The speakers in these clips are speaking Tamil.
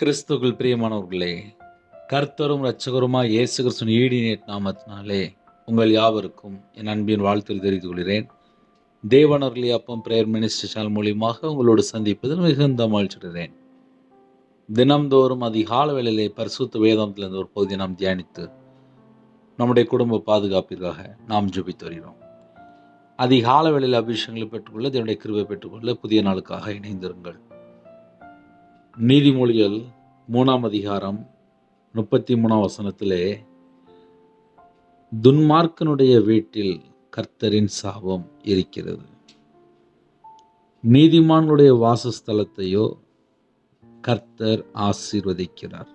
கிறிஸ்துவுக்குள் பிரியமானவர்களே, கர்த்தரும் இரட்சகருமாய் இயேசு கிறிஸ்துவின் ஈடிய நாமத்தினாலே உங்கள் யாவருக்கும் என் அன்பின் வாழ்த்துக்களை தெரிவித்துக் கொள்கிறேன். தேவனருளி அப்பம் பிரேயர் மினிஸ்ட்ரி சேனல் மூலியமாக உங்களோடு சந்திப்பதில் மிகுந்த மகிழ்ச்சியடைகிறேன். தினம்தோறும் அதிகாலை வேளையிலே பரிசுத்த வேதாந்தத்திலிருந்து ஒரு பகுதியை நாம் தியானித்து நம்முடைய குடும்ப பாதுகாப்பிற்காக நாம் ஜெபித்து வருகிறோம். அதிகாலை வேளையில் அபிஷேகங்களை பெற்றுக்கொள்ள, தேவனுடைய கிருபை பெற்றுக்கொள்ள புதிய நாளுக்காக இணைந்திருங்கள். நீதிமொழிகள் 3ஆம் அதிகாரம் 33ஆம் வசனத்திலே, துன்மார்க்கனுடைய வீட்டில் கர்த்தரின் சாபம் இருக்கிறது, நீதிமான்களுடைய வாசஸ்தலத்தையோ கர்த்தர் ஆசீர்வதிக்கிறார்.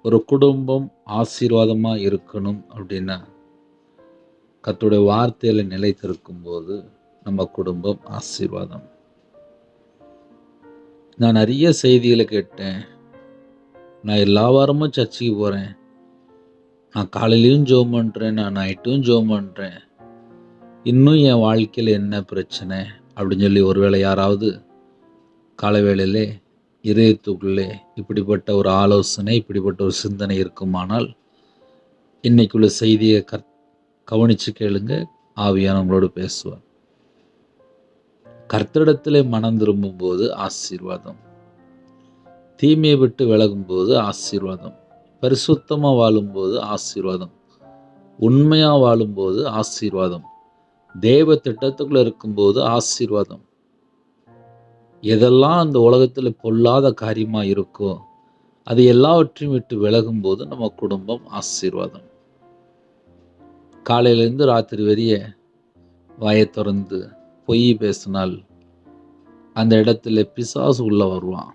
ஒரு குடும்பம் ஆசீர்வாதமா இருக்கணும் அப்படின்னா கர்த்தருடைய வார்த்தையில நிலைத்திருக்கும் போது நம்ம குடும்பம் ஆசீர்வாதம். நான் நிறைய செய்திகளை கேட்டேன். நான் எல்லா வாரமும் சர்ச்சுக்கு போகிறேன், நான் காலையிலையும் ஜெபம் பண்ணுறேன், நான் நைட்டும் ஜெபம் பண்ணுறேன், இன்னும் என் வாழ்க்கையில் என்ன பிரச்சனை அப்படின்னு சொல்லி ஒருவேளை யாராவது காலை வேளையிலே இதயத்துக்குள்ளே இப்படிப்பட்ட ஒரு ஆலோசனை, இப்படிப்பட்ட ஒரு சிந்தனை இருக்குமானால் இன்னைக்குள்ள செய்தியை கவனித்து கேளுங்க. ஆவியானவங்களோடு பேசுவார். கர்த்தரிடத்திலே மனம் திரும்பும் போது ஆசீர்வாதம், தீமையை விட்டு விலகும்போது ஆசீர்வாதம், பரிசுத்தமாக வாழும்போது ஆசீர்வாதம், உண்மையாக வாழும்போது ஆசீர்வாதம், தேவ திட்டத்துக்குள்ளே இருக்கும்போது ஆசீர்வாதம். எதெல்லாம் அந்த உலகத்தில் பொல்லாத காரியமாக இருக்கோ அது எல்லாவற்றையும் விட்டு விலகும்போது நம்ம குடும்பம் ஆசீர்வாதம். காலையிலேருந்து ராத்திரி வரைய வாயை திறந்து பொய் பேசினால் அந்த இடத்துல பிசாசு உள்ள வருவான்.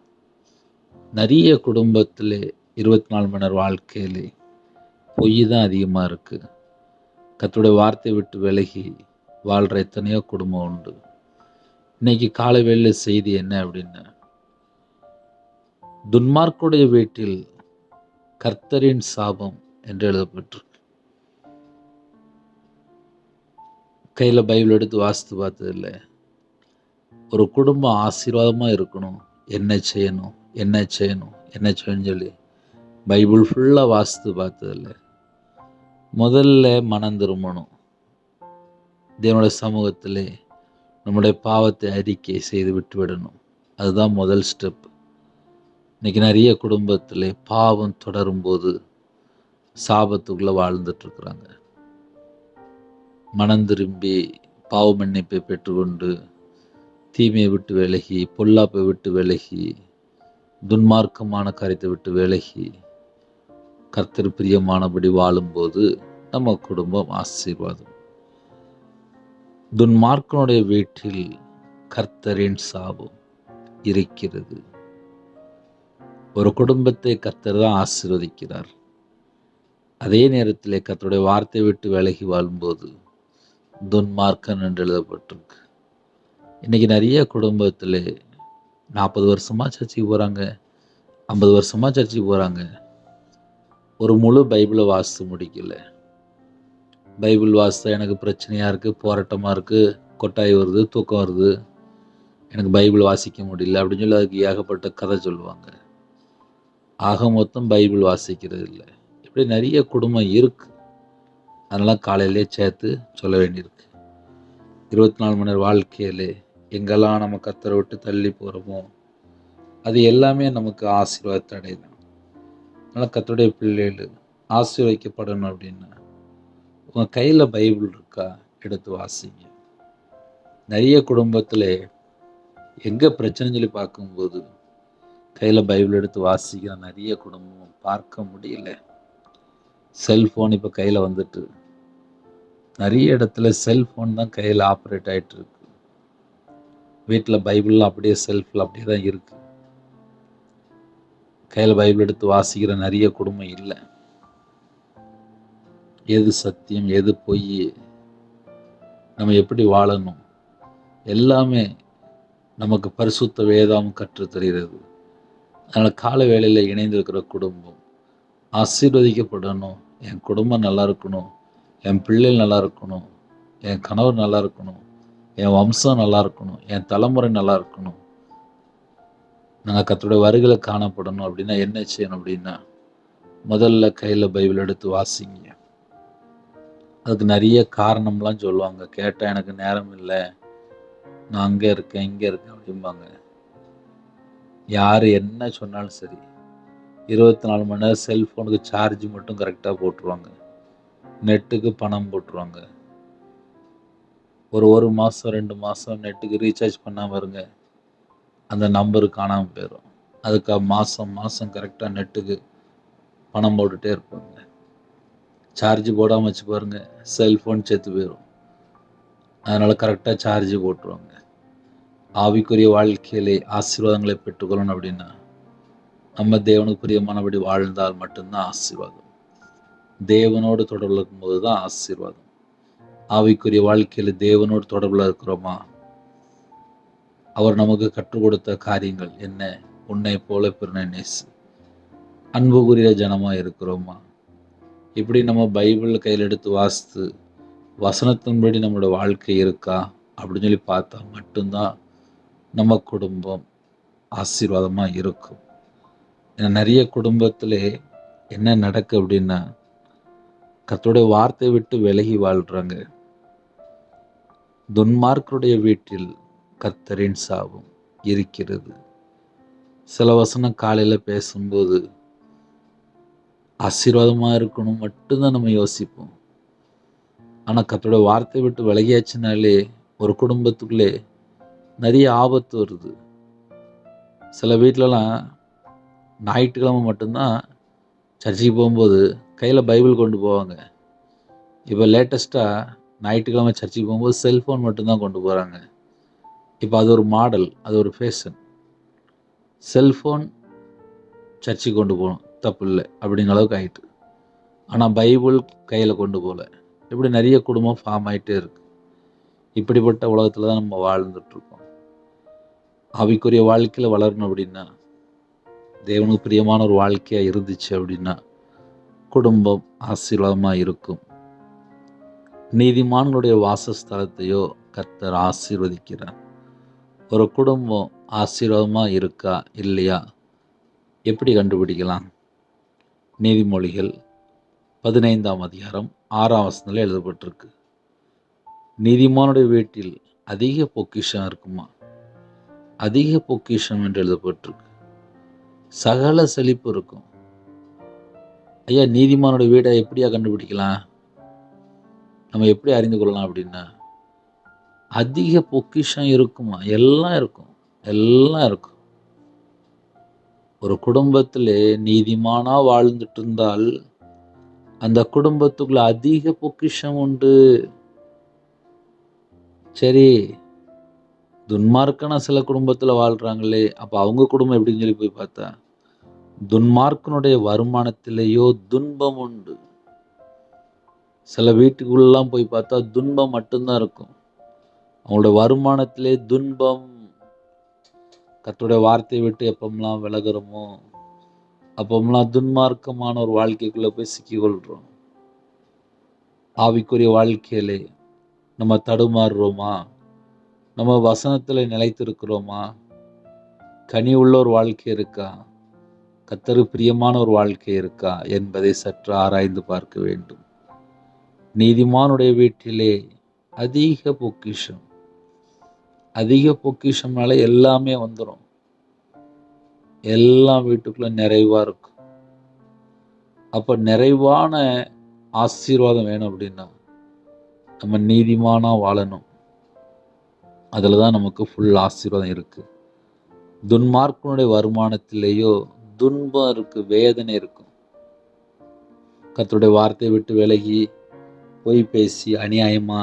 நிறைய குடும்பத்தில் 24 மணி நேரம் வாழ்க்கையிலே பொய் தான் அதிகமாக இருக்குது. கர்த்தருடைய வார்த்தையை விட்டு விலகி வாழ்கிற எத்தனையோ குடும்பம் உண்டு. இன்னைக்கு காலை வேளையில் செய்தி என்ன அப்படின்னா, துன்மார்க்குடைய வீட்டில் கர்த்தரின் சாபம் என்று எழுதப்பட்டிருக்கு. கையில் பைபிள் எடுத்து வாசித்து பார்த்ததில்லை. ஒரு குடும்பம் ஆசீர்வாதமாக இருக்கணும், என்ன செய்யணும் என்ன செய்யணும் என்ன செய்யணும்னு சொல்லி பைபிள் ஃபுல்லாக வாசித்து பார்த்ததில்லை. முதல்ல மனம் திரும்பணும், தேவனுடைய சமூகத்திலே நம்முடைய பாவத்தை அறிக்கை செய்து விட்டு விடணும். அதுதான் முதல் ஸ்டெப். இன்னைக்கு நிறைய குடும்பத்தில் பாவம் தொடரும்போது சாபத்துக்குள்ளே வாழ்ந்துட்டுருக்குறாங்க. மனம் திரும்பி பாவ மன்னிப்பை பெற்றுக்கொண்டு தீமையை விட்டு விலகி, பொல்லாப்பை விட்டு விலகி, துன்மார்க்கமான காரியத்தை விட்டு விலகி கர்த்தர் பிரியமானபடி வாழும்போது நம்ம குடும்பம் ஆசீர்வாதம். துன்மார்க்கனுடைய வீட்டில் கர்த்தரின் சாபம் இருக்கிறது. ஒரு குடும்பத்தை கர்த்தர் தான் ஆசீர்வதிக்கிறார். அதே நேரத்தில் கர்த்தருடைய வார்த்தை விட்டு விலகி வாழும்போது துன்மார்க்கன் என்று எழுதப்பட்டிருக்கு. இன்னைக்கு நிறைய குடும்பத்தில் 40 வருஷமாக சர்ச்சுக்கு போகிறாங்க, 50 வருஷமாக சர்ச்சுக்கு போகிறாங்க, ஒரு முழு பைபிளை வாசித்து முடிக்கல. பைபிள் வாசித்தா எனக்கு பிரச்சனையாக இருக்குது, போராட்டமாக இருக்குது, கொட்டாய் வருது, தூக்கம் வருது, எனக்கு பைபிள் வாசிக்க முடியல அப்படின்னு சொல்லி அதுக்கு ஏகப்பட்ட கதை சொல்லுவாங்க. ஆக மொத்தம் பைபிள் வாசிக்கிறது இல்லை. இப்படி நிறைய குடும்பம் இருக்குது. அதனால் காலையிலே சேர்த்து சொல்ல வேண்டியிருக்கு. 24 மணி நேரம் வாழ்க்கையிலே எங்கெல்லாம் நம்ம கர்த்தரை விட்டு தள்ளி போகிறோமோ அது எல்லாமே நமக்கு ஆசீர்வாதத்தை அடையணும். அதனால் கர்த்தருடைய பிள்ளைகள் ஆசீர்வதிக்கப்படணும் அப்படின்னா உங்கள் கையில் பைபிள் இருக்கா, எடுத்து வாசிங்க. நிறைய குடும்பத்தில் எங்கே பிரச்சனை சொல்லி பார்க்கும்போது கையில் பைபிள் எடுத்து வாசிக்கிற நிறைய குடும்பம் பார்க்க முடியல. செல்ஃபோன் இப்போ கையில் வந்துட்டு நிறைய இடத்துல செல்ஃபோன் தான் கையில் ஆப்ரேட் ஆகிட்டு இருக்கு. வீட்டில் பைபிள்லாம் அப்படியே செல்ஃபில் அப்படியே தான் இருக்குது. கையில் பைபிள் எடுத்து வாசிக்கிற நிறைய குடும்பம் இல்லை. எது சத்தியம் எது பொய், நம்ம எப்படி வாழணும் எல்லாமே நமக்கு பரிசுத்த வேதாகம் கற்றுத் தருகிறது. அதனால் கால வேளையில் இணைந்திருக்கிற குடும்பம் ஆசீர்வதிக்கப்படணும். என் குடும்பம் நல்லா இருக்கணும், என் பிள்ளைகள் நல்லா இருக்கணும், என் கணவர் நல்லா இருக்கணும், என் வம்சம் நல்லா இருக்கணும், என் தலைமுறை நல்லா இருக்கணும், நாங்கள் கர்த்தருடைய வருகையில் காணப்படணும் அப்படின்னா என்ன செய்யணும் அப்படின்னா, முதல்ல கையில் பைபிள் எடுத்து வாசிங்க. அதுக்கு நிறைய காரணம்லாம் சொல்லுவாங்க. கேட்டால் எனக்கு நேரம் இல்லை, நான் அங்கே இருக்கேன் இங்கே இருக்கேன் அப்படிம்பாங்க. யார் என்ன சொன்னாலும் சரி, 24 மணி நேரம் செல்ஃபோனுக்கு சார்ஜ் மட்டும் கரெக்டாக போட்டுருவாங்க, நெட்டுக்கு பணம் போட்டுருவாங்க. ஒரு மாதம் 2 மாதம் நெட்டுக்கு ரீசார்ஜ் பண்ணாமல் இருங்க, அந்த நம்பரு காணாமல் போயிடும். அதுக்காக மாதம் கரெக்டாக நெட்டுக்கு பணம் போட்டுகிட்டே இருப்பாங்க. சார்ஜ் போடாமல் வச்சு பாருங்க, செல்ஃபோன் செத்து போயிடும். அதனால் கரெக்டாக சார்ஜ் போட்டுருவாங்க. ஆவிக்குரிய வாழ்க்கையிலே ஆசீர்வாதங்களை பெற்றுக்கொள்ளணும் அப்படின்னா, நம்ம தேவனுக்கு பிரியமானபடி வாழ்ந்தால் மட்டும்தான் ஆசீர்வாதம். தேவனோடு தொடர்பில் இருக்கும்போது தான் ஆசீர்வாதம். ஆவிக்குரிய வாழ்க்கையில் தேவனோடு தொடர்பில் இருக்கிறோமா? அவர் நமக்கு கற்றுக் கொடுத்த காரியங்கள் என்ன? உன்னை போல பிறனை நேசு. அன்புக்குரிய ஜனமாக இருக்கிறோமா? இப்படி நம்ம பைபிள் கையில் எடுத்து வாசித்து வசனத்தின்படி நம்மளோட வாழ்க்கை இருக்கா அப்படின்னு சொல்லி பார்த்தா மட்டும்தான் நம்ம குடும்பம் ஆசீர்வாதமாக இருக்கும். ஏன்னா நிறைய குடும்பத்தில் என்ன நடக்கு அப்படின்னா, கர்த்தருடைய வார்த்தையை விட்டு விலகி வாழ்கிறாங்க. துன்மார்க்கருடைய வீட்டில் கர்த்தரின் சாபம் இருக்கிறது. சில வசனம் காலையில் பேசும்போது ஆசீர்வாதமாக இருக்கணும் மட்டும்தான் நம்ம யோசிப்போம். ஆனால் கர்த்தருடைய வார்த்தையை விட்டு விலகியாச்சுனாலே ஒரு குடும்பத்துக்குள்ளே நிறைய ஆபத்து வருது. சில வீட்டிலலாம் ஞாயிற்றுக்கிழமை மட்டும்தான் சர்ச்சுக்கு போகும்போது கையில் பைபிள் கொண்டு போவாங்க. இப்போ லேட்டஸ்ட்டாக ஞாயிற்றுக்கிழமை சர்ச்சுக்கு போகும்போது செல்ஃபோன் மட்டும்தான் கொண்டு போகிறாங்க. இப்போ அது ஒரு மாடல், அது ஒரு ஃபேஷன். செல்ஃபோன் சர்ச்சுக்கு கொண்டு போகணும், தப்பு இல்லை அப்படிங்கிற அளவுக்கு ஆகிட்டு. ஆனால் பைபிள் கையில் கொண்டு போகல. இப்படி நிறைய குடும்பம் ஃபார்ம் ஆகிட்டே இருக்கு. இப்படிப்பட்ட உலகத்தில் தான் நம்ம வாழ்ந்துட்டுருக்கோம். ஆவிக்குரிய வாழ்க்கையில் வளரணும் அப்படின்னா, தேவனுக்கு பிரியமான ஒரு வாழ்க்கையாக இருந்துச்சு அப்படின்னா குடும்பம் ஆசீர்வாதமாக இருக்கும். நீதிமான்களுடைய வாசஸ்தலத்தையோ கர்த்தர் ஆசீர்வதிக்கிறார். ஒரு குடும்பம் ஆசீர்வாதமாக இருக்கா இல்லையா எப்படி கண்டுபிடிக்கலாம்? நீதிமொழிகள் 15ஆம் அதிகாரம் 6ஆம் வசனத்தில் எழுதப்பட்டிருக்கு. நீதிமானுடைய வீட்டில் அதிக பொக்கிஷம் இருக்குமா? அதிக பொக்கிஷம் என்று எழுதப்பட்டிருக்கு. சகல செழிப்பு இருக்கும். ஐயா, நீதிமானுடைய வீடை எப்படியா கண்டுபிடிக்கலாம்? நம்ம எப்படி அறிந்து கொள்ளலாம் அப்படின்னா, அதிக பொக்கிஷம் இருக்குமா? எல்லாம் இருக்கும், எல்லாம் இருக்கும். ஒரு குடும்பத்திலே நீதிமானா வாழ்ந்துட்டு இருந்தால் அந்த குடும்பத்துக்குள்ள அதிக பொக்கிஷம் உண்டு. சரி, துன்மார்க்கான சில குடும்பத்துல வாழ்றாங்களே, அப்ப அவங்க குடும்பம் எப்படின்னு சொல்லி போய் பார்த்தா, துன்மார்க்கனுடைய வருமானத்திலேயோ துன்பம் உண்டு. சில வீட்டுக்குள்ளெல்லாம் போய் பார்த்தா துன்பம் மட்டும்தான் இருக்கும். அவங்களோட வருமானத்திலே துன்பம். கர்த்தருடைய வார்த்தையை விட்டு எப்பமெல்லாம் விலகுறோமோ அப்பமெல்லாம் துன்மார்க்கமான ஒரு வாழ்க்கைக்குள்ள போய் சிக்கிக்கொள்றோம். ஆவிக்குரிய வாழ்க்கையிலே நம்ம தடுமாறுறோமா? நம்ம வசனத்துல நிலைத்திருக்கிறோமா? கனி உள்ள ஒரு வாழ்க்கை இருக்கா? கர்த்தருக்கு பிரியமான ஒரு வாழ்க்கை இருக்கா என்பதை சற்று ஆராய்ந்து பார்க்க வேண்டும். நீதிமானுடைய வீட்டிலே அதிக பொக்கிஷம். அதிக பொக்கிஷம்னால எல்லாமே வந்துடும். எல்லாம் வீட்டுக்குள்ள நிறைவா இருக்கும். அப்ப நிறைவான ஆசீர்வாதம் வேணும் அப்படின்னா நம்ம நீதிமானா வாழணும். அதுலதான் நமக்கு ஃபுல் ஆசீர்வாதம் இருக்கு. துன்மார்க்கனுடைய வருமானத்திலேயோ துன்பம் இருக்கு, வேதனை இருக்கும். கர்த்தருடைய வார்த்தையை விட்டு விலகி பொய் பேசி அநியாயமா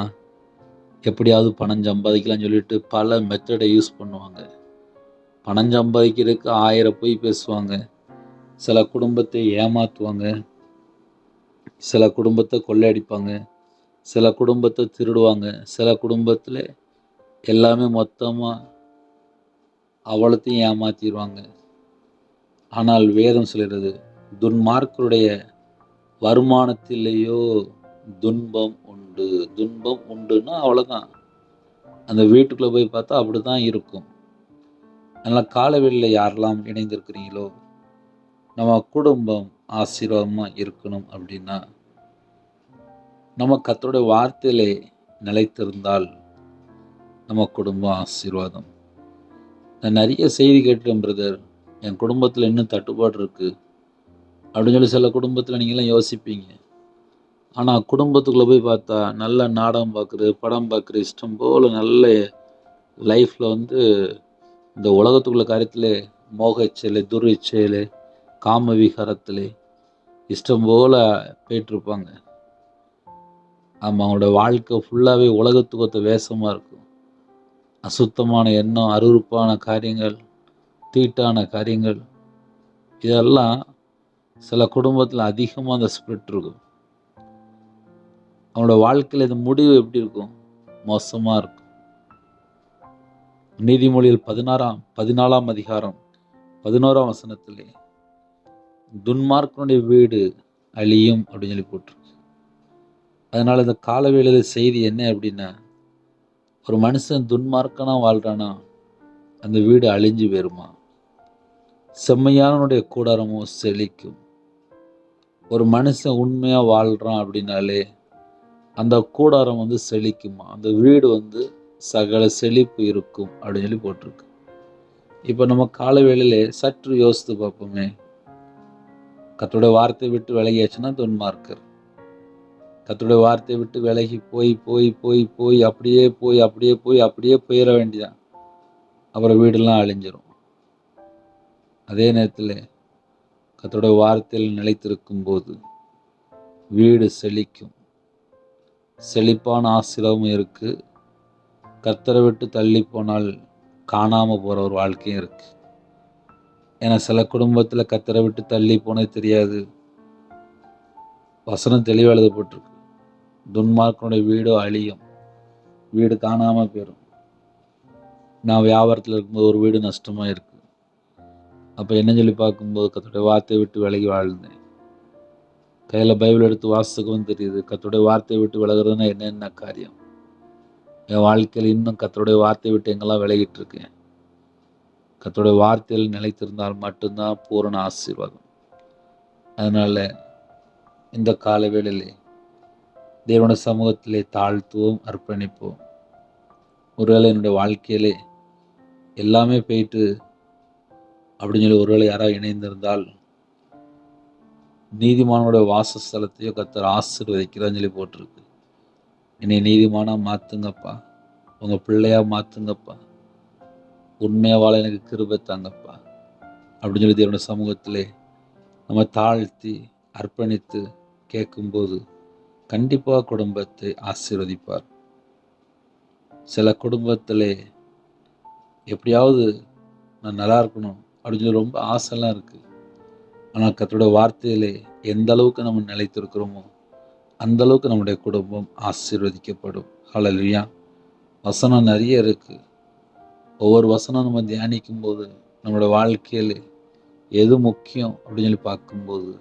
எப்படியாவது பணம் சம்பாதிக்கலாம்னு சொல்லிட்டு பல மெத்தடை யூஸ் பண்ணுவாங்க. பணம் சம்பாதிக்கிறதுக்கு 1000 பொய் பேசுவாங்க. சில குடும்பத்தை ஏமாத்துவாங்க, சில குடும்பத்தை கொள்ளையடிப்பாங்க, சில குடும்பத்தை திருடுவாங்க, சில குடும்பத்தில் எல்லாமே மொத்தமாக அவ்வளோத்தையும் ஏமாத்திடுவாங்க. ஆனால் வேதம் சொல்கிறது, துன்மார்க்கருடைய வருமானத்திலேயோ துன்பம் உண்டு. துன்பம் உண்டுன்னா அவ்வளோதான். அந்த வீட்டுக்குள்ளே போய் பார்த்தா அப்படி தான் இருக்கும். அதனால் காலவெளியில் யாரெல்லாம் இணைந்திருக்கிறீங்களோ, நம்ம குடும்பம் ஆசீர்வாதமாக இருக்கணும் அப்படின்னா, நம்ம கர்த்தருடைய வார்த்தையிலே நிலைத்திருந்தால் நம்ம குடும்பம் ஆசீர்வாதம். நான் நிறைய செய்தி கேட்டுட்டேன் பிரதர், என் குடும்பத்தில் இன்னும் தட்டுப்பாடு இருக்குது அப்படின்னு சொல்லி சில குடும்பத்தில் நீங்களாம் யோசிப்பீங்க. ஆனால் குடும்பத்துக்குள்ளே போய் பார்த்தா நல்ல நாடகம் பார்க்குறது, படம் பார்க்குற இஷ்டம் போல் நல்ல லைஃப்பில் இந்த உலகத்துக்குள்ள காரியத்தில் மோக இச்சையில், துர் இச்சையில், காம விகாரத்தில் இஷ்டம் போல் போயிட்டுருப்பாங்க. ஆமாம், அவங்களோட வாழ்க்கை ஃபுல்லாகவே உலகத்துக்கு ஒத்த வேஷமாக இருக்கும். அசுத்தமான எண்ணம், அருவருப்பான காரியங்கள், தீட்டான காரியங்கள், இதெல்லாம் சில குடும்பத்தில் அதிகமாக அந்த ஸ்பிரிட் இருக்கும். அவனோட வாழ்க்கையில் இந்த முடிவு எப்படி இருக்கும்? மோசமாக இருக்கும். நீதிமொழிகள் 14ஆம் அதிகாரம் 11ஆம் வசனத்திலே துன்மார்க்கனுடைய வீடு அழியும் அப்படின்னு சொல்லி போட்டிருக்கு. அதனால் இந்த காலவேளையில் செய்தி என்ன அப்படின்னா, ஒரு மனுஷன் துன்மார்க்கனா வாழ்றானா அந்த வீடு அழிஞ்சு போயிருமா. செம்மையானவனுடைய கூடாரமும் செழிக்கும். ஒரு மனுஷன் உண்மையாக வாழ்கிறான் அப்படின்னாலே அந்த கூடாரம் செழிக்குமா, அந்த வீடு சகல செழிப்பு இருக்கும் அப்படின்னு சொல்லி போட்டிருக்கு. இப்போ நம்ம காலவேளையிலே சற்று யோசித்து பார்ப்போமே. கர்த்தருடைய வார்த்தையை விட்டு விலகியாச்சுன்னா துன்மார்க்கர். கர்த்தருடைய வார்த்தையை விட்டு விலகி போய் போய் போய் போய் அப்படியே போய் அப்படியே போய் அப்படியே போயிட வேண்டியதான். அப்புறம் வீடெல்லாம் அழிஞ்சிரும். அதே நேரத்தில் கர்த்தருடைய வார்த்தையில் நிலைத்திருக்கும் போது வீடு செழிக்கும். செழிப்பான ஆசீர்வாதமும் இருக்கு. கர்த்தரை விட்டு தள்ளி போனால் காணாமல் போகிற ஒரு வாழ்க்கையும் இருக்கு. ஏன்னா சில குடும்பத்தில் கர்த்தரை விட்டு தள்ளி போனது தெரியாது. வசனம் தெளிவாக எழுதப்பட்டிருக்கு, துன்மார்க்கனுடைய வீடோ அழியும், வீடு காணாமல் போயிடும். நான் வியாபாரத்தில் இருக்கும்போது ஒரு வீடு நஷ்டமாக இருக்குது. அப்போ என்ன சொல்லி பார்க்கும்போது கர்த்தருடைய வார்த்தையை விட்டு விலகி வாழ்ந்தேன். கையில் பைபிள் எடுத்து வாசிக்கவும் தெரியுது. கர்த்தருடைய வார்த்தையை விட்டு விலகிறதுனா என்னென்ன காரியம். என் வாழ்க்கையில் இன்னும் கர்த்தருடைய வார்த்தையை விட்டு எங்கெல்லாம் விலகிட்டு இருக்கேன். கர்த்தருடைய வார்த்தையில் நிலைத்திருந்தால் மட்டும்தான் பூரண ஆசீர்வாதம். அதனால் இந்த கால வேளையிலே தேவனுடைய சமூகத்திலே தாழ்த்துவோம், அர்ப்பணிப்போம். ஒருவேளை என்னுடைய வாழ்க்கையிலே எல்லாமே போயிட்டு அப்படின்னு சொல்லி ஒருவேளை யாராவது இணைந்திருந்தால், நீதிமானோட வாசஸ்தலத்தையோ கர்த்தர் ஆசீர்வதிக்கிறான்னு சொல்லி போட்டிருக்கு. என்னை நீதிமானாக மாற்றுங்கப்பா, உங்கள் பிள்ளையாக மாற்றுங்கப்பா, உண்மையாக வாழ எனக்கு கிருபை தாங்கப்பா அப்படின்னு சொல்லி தேவனுடைய சமூகத்திலே நம்ம தாழ்த்தி அர்ப்பணித்து கேட்கும்போது கண்டிப்பாக குடும்பத்தை ஆசீர்வதிப்பார். சில குடும்பத்திலே எப்படியாவது நான் நல்லா இருக்கணும் அப்படின்னு சொல்லி ரொம்ப ஆசைலாம் இருக்குது. ஆனால் கர்த்தருடைய வார்த்தையிலே எந்த அளவுக்கு நம்ம நிலைத்திருக்கிறோமோ அந்த அளவுக்கு நம்முடைய குடும்பம் ஆசீர்வதிக்கப்படும். ஹல்லேலூயா. வசனம் நிறைய இருக்குது. ஒவ்வொரு வசனம் நம்ம தியானிக்கும் போது நம்மளோட வாழ்க்கையில் எது முக்கியம் அப்படின்னு சொல்லி பார்க்கும்போது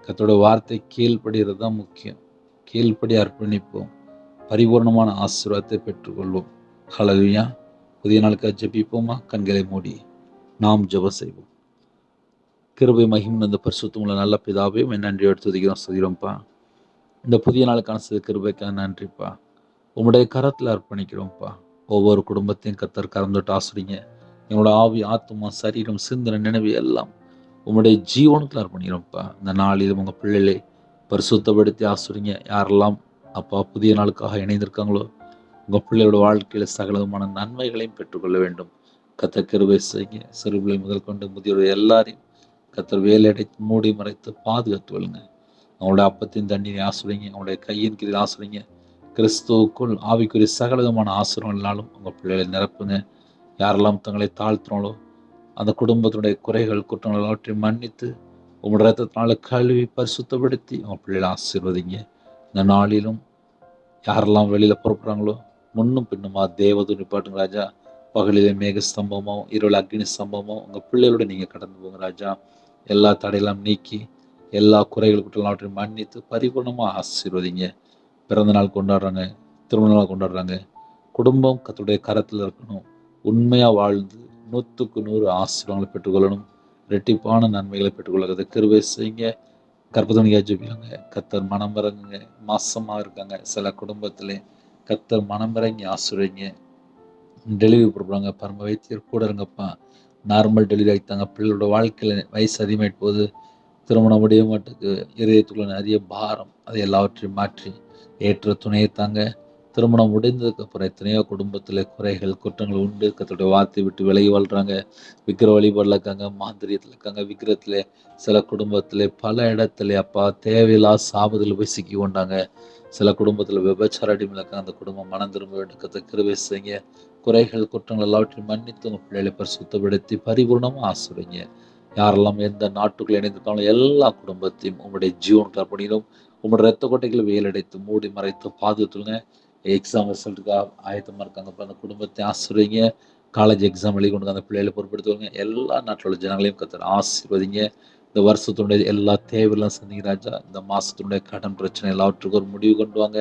கர்த்தருடைய வார்த்தை கீழ்ப்படுகிறது தான் முக்கியம். கீழ்ப்படி அர்ப்பணிப்போம், பரிபூர்ணமான ஆசீர்வாதத்தை பெற்றுக்கொள்வோம். ஹல்லேலூயா. புதிய நாளுக்காக ஜெபிப்போமா? கண்களை மூடி நாம் ஜெபம் செய்வோம். கிருபை மகிமை இந்த பரிசுத்தமுள்ள நல்ல பிதாவே, நன்றி எடுத்து துதிக்கிறோம்ப்பா. இந்த புதிய நாளுக்கான கிருபைக்காக நன்றிப்பா. உங்களுடைய கரத்தில் அர்ப்பணிக்கிறோம்ப்பா. ஒவ்வொரு குடும்பத்தையும் கர்த்தர் கறந்துட்டு ஆசிரிங்க. எங்களோட ஆவி, ஆத்மா, சரீரம், சிந்தனை, நினைவு எல்லாம் உங்களுடைய ஜீவனத்தில் அர்ப்பணிக்கிறோம்ப்பா. இந்த நாளில் உங்கள் பிள்ளைகளை பரிசுத்தப்படுத்தி ஆசிரிங்க. யாரெல்லாம் அப்பா புதிய நாளுக்காக இணைந்திருக்காங்களோ உங்கள் பிள்ளைகளோட வாழ்க்கையில் சகலமான நன்மைகளையும் பெற்றுக்கொள்ள வேண்டும். கர்த்தர் கிருபை செய்யுங்க. சிறுபிள்ளை முதல் கொண்டு முதியோர் எல்லாரையும் கர்த்தர் வேலையடைத்து மூடி மறைத்து பாதுகாத்து வருங்க. அவங்களுடைய அப்பத்தின் தண்ணீரை ஆசிரிங்க. அவங்களுடைய கையின் கீழ் ஆசிரிங்க. கிறிஸ்துவுக்குள் ஆவிக்குரிய சகலவிதமான ஆசீர்வாதங்களாலும் உங்கள் பிள்ளைகளை நிரப்புங்க. யாரெல்லாம் தங்களை தாழ்த்தினாலோ அந்த குடும்பத்தினுடைய குறைகள் குற்றங்கள் எல்லாவற்றையும் மன்னித்து உங்களுடைய ரத்தத்தினால கழுவி பரிசுத்தப்படுத்தி உங்கள் பிள்ளைகளை ஆசீர்வதிங்க. இந்த நாளிலும் யாரெல்லாம் வெளியில் புறப்படுறாங்களோ முன்னும் பின்னுமா தேவதூதனை நிப்பாட்டுங்க ராஜா. பகலிலே மேக ஸ்தம்பமோ இரவில் அக்னி ஸ்தம்பமோ உங்கள் பிள்ளைகளோட நீங்கள் கடந்து போங்க ராஜா. எல்லா தடையெல்லாம் நீக்கி எல்லா குறைகள் குற்றங்களையும் மன்னித்து பரிபூர்ணமாக ஆசீர்வதிங்க. பிறந்த நாள் கொண்டாடுறாங்க, திருமண நாள் கொண்டாடுறாங்க, குடும்பம் கர்த்தருடைய கரத்தில் இருக்கணும். உண்மையாக வாழ்ந்து 100க்கு 100 ஆசீர்வாதங்களை பெற்றுக்கொள்ளணும். இரட்டிப்பான நன்மைகளை பெற்றுக்கொள்ள கிருபை செய்யுங்க. கர்ப்பத்தவனிக்காக ஜெபிக்கலாங்க. கர்த்தர் மனம் இறங்குங்க. மாசமா இருக்காங்க சில குடும்பத்திலே, கர்த்தர் மனம் இறங்கி ஆசீர்வதிங்க. டெலிவரி கொடுக்குறாங்க, பரம வைத்தியர் கூட இருங்கப்பா. நார்மல் டெலிவரி ஆகிட்டாங்க, பிள்ளைகளோட வாழ்க்கையில் வயசு அதிகமாகிட்டு போகுது, திருமணம் முடிய மாட்டுக்கு, இதயத்துக்குள்ள நிறைய பாரம், அதை எல்லாவற்றையும் மாற்றி ஏற்ற துணையை தாங்க. திருமணம் முடிந்ததுக்கப்புறம் எத்தனையோ குடும்பத்தில் குறைகள் குற்றங்கள் உண்டு. கர்த்தருடைய வார்த்தை விட்டு விலகி வாழ்கிறாங்க. விக்கிர வழிபாடில் இருக்காங்க, மாந்திரியத்தில் இருக்காங்க. விக்கிரத்தில் சில குடும்பத்தில் பல இடத்துல அப்பா தேவையில்லா சாபத்தில் போய் சிக்கி கொண்டாங்க. சில குடும்பத்தில் விபச்சார அடிமையில் இருக்காங்க. அந்த குடும்பம் மனம் திரும்ப வேண்டும். கிருபை செய்யுங்க. குறைகள் குற்றங்கள் எல்லாவற்றையும் மன்னித்து உங்கள் பிள்ளைகளை பரிசுத்தப்படுத்தி பரிபூர்ணமாக ஆசீர்வதிங்க. யாரெல்லாம் எந்த நாட்டுக்குள்ள இணைந்திருக்காங்களோ எல்லா குடும்பத்தையும் உங்களுடைய ஜீவனுக்கு அர்ப்பணிக்கிறோம். உங்களுடைய ரத்த கோட்டைகளை வேலடைத்து மூடி மறைத்து பாதுகாத்துங்க. எக்ஸாம் ரிசல்ட்டுக்காக ஆயத்தமாக இருக்காங்க. அப்போ அந்த குடும்பத்தை ஆசீர்வதிங்க. காலேஜ் எக்ஸாம் எழுதி கொண்டு அந்த பிள்ளைகளை பொறுப்படுத்துவாங்க. எல்லா நாட்டோட ஜனங்களையும் கர்த்தர் ஆசீர்வதிங்க. இந்த வருஷத்தினுடைய எல்லா தேவையெல்லாம் சந்திங்க ராஜா. இந்த மாதத்தினுடைய கடன் பிரச்சனை எல்லாவற்றுக்கும் ஒரு முடிவு கொண்டு வாங்க.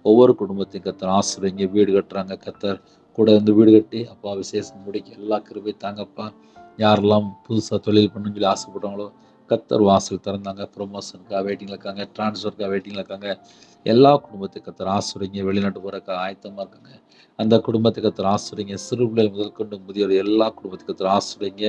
ஒவ்வொரு குடும்பத்தையும் கர்த்தர் ஆசீர்வதிங்க. வீடு கட்டுறாங்க, கர்த்தர் கூட இருந்து வீடு கட்டி அப்பா விசேஷம் முடிக்க எல்லா கிருபை தாங்கப்பா. யாரெல்லாம் புதுசாக தொழில் பண்ணுன்னு சொல்லி ஆசைப்படுறாங்களோ கர்த்தர் வாசல் திறந்தாங்க. ப்ரொமோஷனுக்காக வெயிட்டிங்கில் இருக்காங்க, டிரான்ஸ்ஃபருக்காக வெயிட்டிங்கில் இருக்காங்க. எல்லா குடும்பத்துக்கு கர்த்தர் ஆசீர்வதிங்க. வெளிநாட்டு போகிறக்காக ஆயத்தமாக இருக்காங்க, அந்த குடும்பத்துக்கு கர்த்தர் ஆசீர்வதிங்க. சிறு பிள்ளைகள் முதல் கொண்டு முதியோர் எல்லா குடும்பத்துக்கு கர்த்தர் ஆசீர்வதிங்க.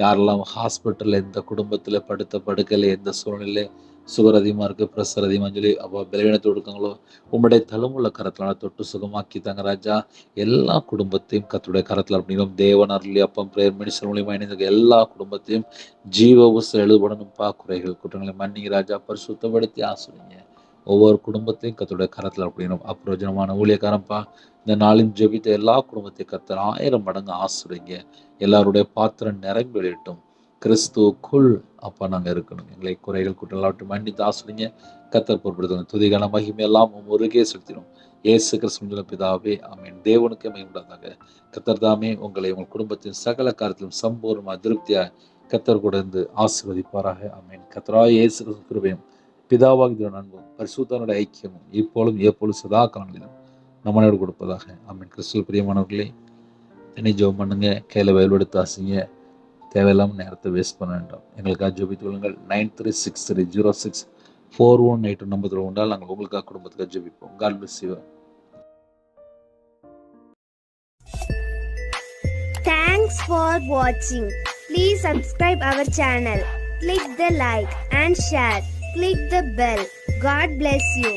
யாரெல்லாம் ஹாஸ்பிட்டலில் எந்த குடும்பத்தில் படுத்த படுக்கையில் எந்த சூழ்நிலை சுகர் அதிகமாக இருக்குது, ப்ரெஷர் அதிகமாக சொல்லி அப்போ பலவீனத்தோடு இருக்காங்களோ உங்களுடைய தழும்புள்ள கரத்தினால தொட்டு சுகமாக்கி தாங்க ராஜா. எல்லா குடும்பத்தையும் கர்த்தருடைய கரத்தில் அப்படிங்கிறோம். தேவன் அருளி அப்பம் பிரேயர் மினிஸ்டர் மூலியமாக இணைந்த எல்லா குடும்பத்தையும் ஜீவ உசை எழுதப்படணும்ப்பா. குறைகள் குற்றங்களை மன்னிங்க ராஜா. பரிசுத்தப்படுத்தி ஆசீர்வதிங்க. ஒவ்வொரு குடும்பத்தையும் கர்த்தருடைய கரத்தில் அப்படிங்கிறோம். அப்பிரயோஜனமான ஊழியக்காரன்ப்பா. இந்த நாளின் ஜெபித்த எல்லா குடும்பத்தையும் கர்த்தர் 1000 மடங்கு ஆசீர்வதிங்க. எல்லாருடைய பாத்திரம் நிரம்பி வெளியிட்டும். கிறிஸ்துவுக்குள் அப்பா நாங்கள் இருக்கணும். எங்களை குறைகள் குற்றம் எல்லாவற்றையும் மன்னித்து ஆசீர்வதிங்க. கர்த்தர் பொறுப்படுத்தணும். துதிகான மகிமை எல்லாம் ஒருக்கே செலுத்திடும். இயேசு கிறிஸ்துவின் பிதாவே ஆமென். தேவனுக்கே மகிமை உண்டாதாக. கர்த்தர் தாமே உங்களை உங்கள் குடும்பத்தின் சகல காரியத்திலும் சம்பூர்ணமாக திருப்தியாக கர்த்தர் கூட இருந்து ஆசீர்வதிப்பாராக. ஆமென். கர்த்தராகிய இயேசு கிறிஸ்துவின் கிருபையும் பிதாவாகிய அன்பும் பரிசுத்தனுடைய ஐக்கியமும் இப்பொழுதும் எப்பொழுதும் சதா காலங்களிலும் நம்மளோடு கொடுப்பதாக. ஆமென். கிறிஸ்துவில் பிரியமானவர்களே, என்னை ஜெபம் பண்ணுங்க. கையில் வயல்வெடுத்து ஆசிங்க. தேவையில்லாமல் நேரத்தை வேஸ்ட் பண்ண வேண்டாம். எங்களுக்காக ஜெபித்து கொள்ளுங்கள். 9363064182 நம்பத்தில் உண்டால் நாங்கள் உங்களுக்காக குடும்பத்துக்காக ஜெபிப்போம். God bless you. Thanks for watching. Please subscribe our channel. Click the like and share. Click the bell. God bless you.